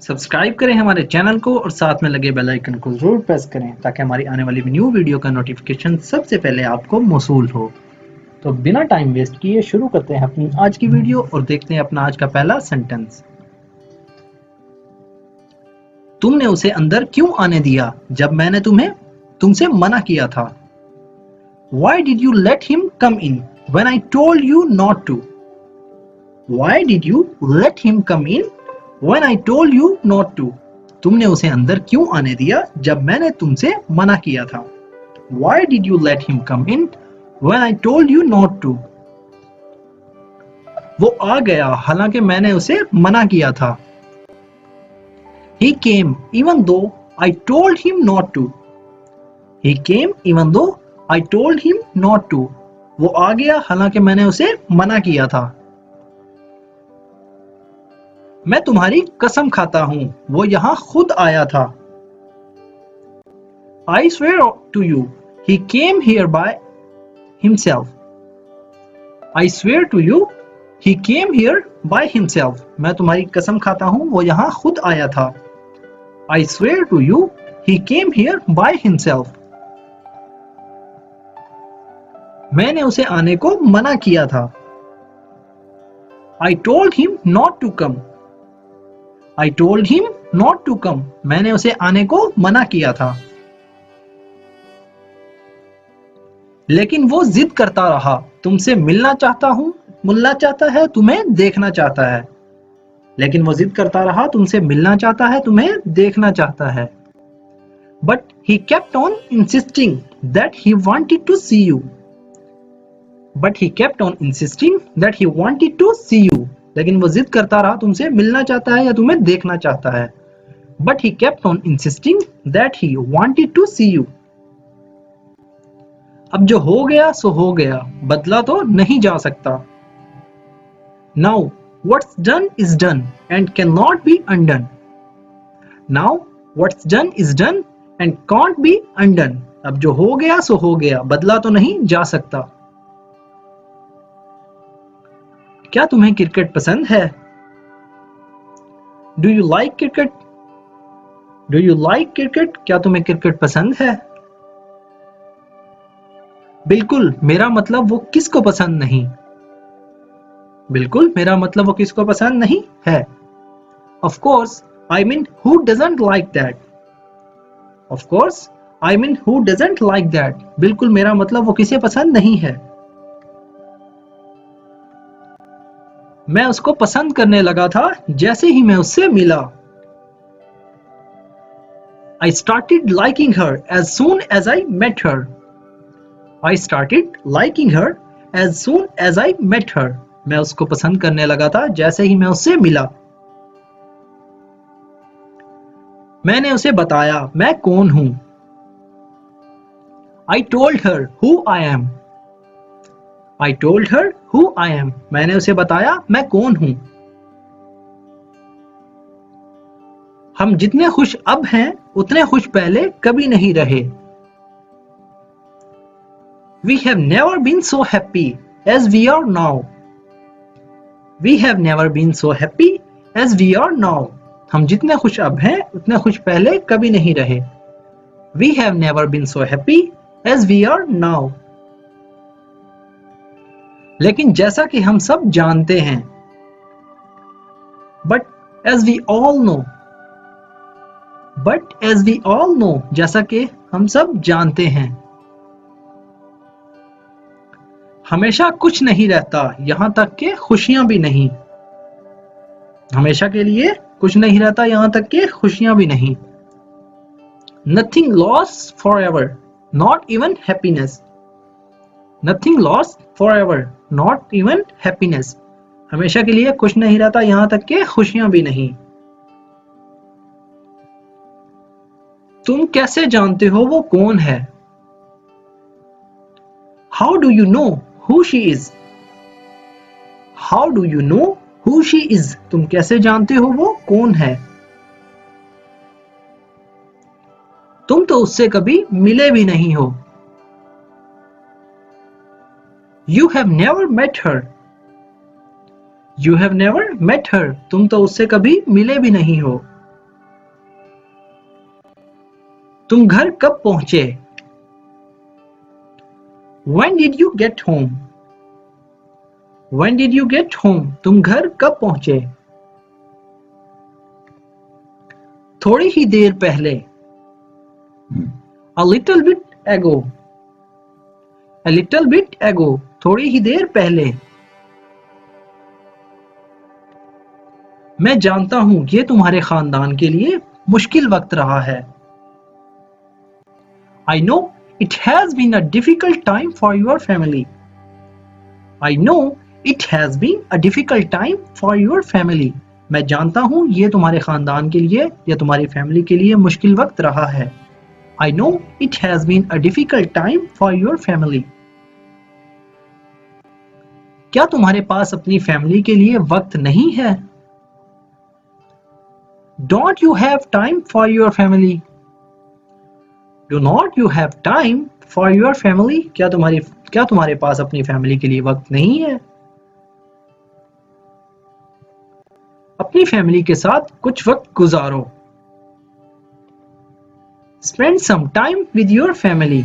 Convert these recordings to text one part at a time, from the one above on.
Subscribe करें हमारे channel को और साथ में लगे बेल आइकन को जरूर प्रेस करें ताकि हमारी आने वाली न्यू वीडियो का नोटिफिकेशन सबसे पहले आपको मौसूल हो। तो बिना टाइम वेस्ट किए शुरू करते हैं अपनी आज की वीडियो और देखते हैं अपना आज का पहला सेंटेंस। तुमने उसे अंदर क्यों आने दिया जब मैंने तुमसे मना किया था? Why did you let him come in when I told you not to? Why did you let him come in when I told you not to? तुमने उसे अंदर क्यों आने दिया जब मैंने तुमसे मना किया था? Why did you let him come in when I told you not to? वो आ गया हालांकि मैंने उसे मना किया था। He came even though I told him not to. He came even though I told him not to. वो आ गया हालांकि मैंने उसे मना किया था। मैं तुम्हारी कसम खाता हूं वो यहां खुद आया था। I swear to you he came here by himself. I swear to you he came here by himself. मैं तुम्हारी कसम खाता हूं वो यहां खुद आया था। I swear to you he came here by himself. मैंने उसे आने को मना किया था। I told him not to come. I told him not to come. मैंने उसे आने को मना किया था। लेकिन वो जिद करता रहा, तुमसे मिलना चाहता है, तुम्हें देखना चाहता है। लेकिन वो जिद करता रहा, तुमसे मिलना चाहता है, तुम्हें देखना चाहता है। But he kept on insisting that he wanted to see you. But he kept on insisting that he wanted to see you. लेकिन वो जिद करता रहा, तुमसे मिलना चाहता है या तुम्हें देखना चाहता है। But he kept on insisting that he wanted to see you. अब जो हो गया सो हो गया, बदला तो नहीं जा सकता। Now what's done is done and cannot be undone. Now what's done is done and can't be undone. अब जो हो गया सो हो गया, बदला तो नहीं जा सकता। क्या तुम्हें क्रिकेट पसंद है? Do you like cricket? Do you like cricket? क्या तुम्हें क्रिकेट पसंद है? बिल्कुल, मेरा मतलब वो किसको पसंद नहीं। बिल्कुल, मेरा मतलब वो किसको पसंद नहीं है। Of course, I mean who doesn't like that? Of course, I mean who doesn't like that? बिल्कुल, मेरा मतलब वो किसे पसंद नहीं है। मैं उसको पसंद करने लगा था जैसे ही मैं उससे मिला। I started liking her as soon as I met her. I started liking her as soon as I met her. मैं उसको पसंद करने लगा था जैसे ही मैं उससे मिला। मैंने उसे बताया मैं कौन हूं। I told her who I am. I told her who I am. मैंने उसे बताया मैं कौन हूं। हम जितने खुश अब हैं उतने खुश पहले कभी नहीं रहे। We have never been so happy as we are now. We have never been so happy as we are now. हम जितने खुश अब हैं उतने खुश पहले कभी नहीं रहे। We have never been so happy as we are now. लेकिन जैसा कि हम सब जानते हैं, but as we all know, जैसा कि हम सब जानते हैं, हमेशा कुछ नहीं रहता यहां तक कि खुशियां भी नहीं। हमेशा के लिए कुछ नहीं रहता यहां तक कि खुशियां भी नहीं। Nothing lasts forever, not even happiness. Nothing lasts forever, not even happiness. हमेशा के लिए कुछ नहीं रहता यहां तक कि खुशियां भी नहीं। तुम कैसे जानते हो वो कौन है? How do you know who she is? How do you know who she is? तुम कैसे जानते हो वो कौन है? तुम तो उससे कभी मिले भी नहीं हो। You have never met her. You have never met her. तुम तो उससे कभी मिले भी नहीं हो। तुम घर कब पहुंचे? When did you get home? When did you get home? तुम घर कब पहुंचे? थोड़ी ही देर पहले। A little bit ago. A little bit ago. थोड़ी ही देर पहले। मैं जानता हूं ये तुम्हारे खानदान के लिए मुश्किल वक्त रहा है। I know it has been a difficult time for your family. I know it has been a difficult time for your family. मैं जानता हूं ये तुम्हारे खानदान के लिए या तुम्हारी फैमिली के लिए मुश्किल वक्त रहा है। I know it has been a difficult time for your family. क्या तुम्हारे पास अपनी फैमिली के लिए वक्त नहीं है? Don't you have time for your family? Do not you have time for your family? क्या तुम्हारे पास अपनी फैमिली के लिए वक्त नहीं है? अपनी फैमिली के साथ कुछ वक्त गुजारो। Spend some time with your family.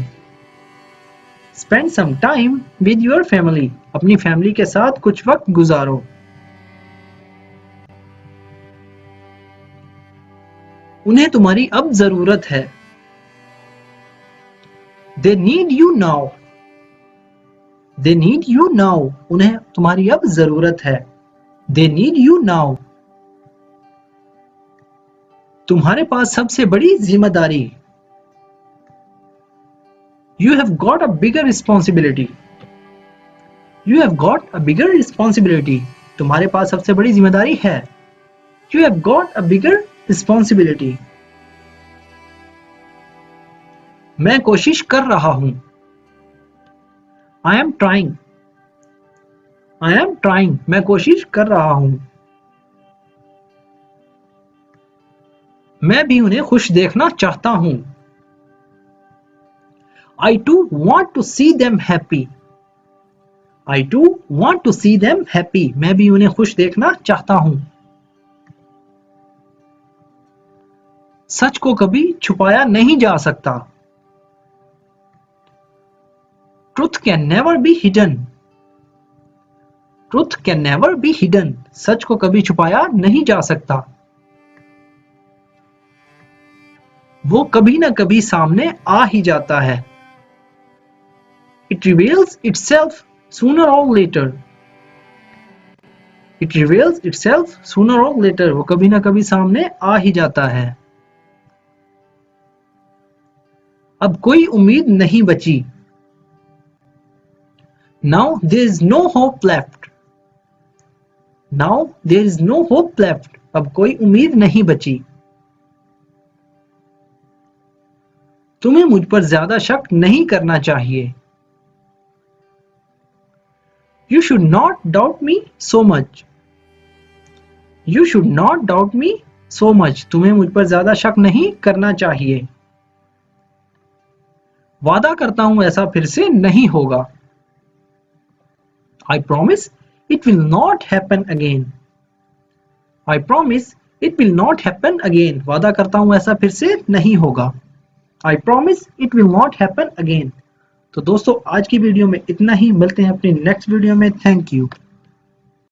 Spend some time with your family. अपनी फैमिली के साथ कुछ वक्त गुजारो। उन्हें तुम्हारी अब जरूरत है। They need you now. They need you now. उन्हें तुम्हारी अब जरूरत है। They need you now. तुम्हारे पास सबसे बड़ी जिम्मेदारी। You have got a bigger responsibility. You have got a bigger responsibility. तुम्हारे पास सबसे बड़ी जिम्मेदारी है। You have got a bigger responsibility. मैं कोशिश कर रहा हूं। I am trying. I am trying. मैं कोशिश कर रहा हूं। मैं भी उन्हें खुश देखना चाहता हूं। I too want to see them happy. I too want to see them happy. मैं भी उन्हें खुश देखना चाहता हूं। सच को कभी छुपाया नहीं जा सकता। Truth can never be hidden. Truth can never be hidden. सच को कभी छुपाया नहीं जा सकता। वो कभी ना कभी सामने आ ही जाता है। It reveals itself sooner or later. It reveals itself sooner or later. वो कभी ना कभी सामने आ ही जाता है। अब कोई उम्मीद नहीं बची। Now there is no hope left. Now there is no hope left. अब कोई उम्मीद नहीं बची। तुम्हें मुझ पर ज्यादा शक नहीं करना चाहिए। You should not doubt me so much. You should not doubt me so much. तुम्हें मुझ पर ज्यादा शक नहीं करना चाहिए। वादा करता हूं ऐसा फिर से नहीं होगा। I promise it will not happen again. I promise it will not happen again. वादा करता हूं ऐसा फिर से नहीं होगा। I promise it will not happen again. तो दोस्तों आज की वीडियो में इतना ही। मिलते हैं अपनी नेक्स्ट वीडियो में। Thank you.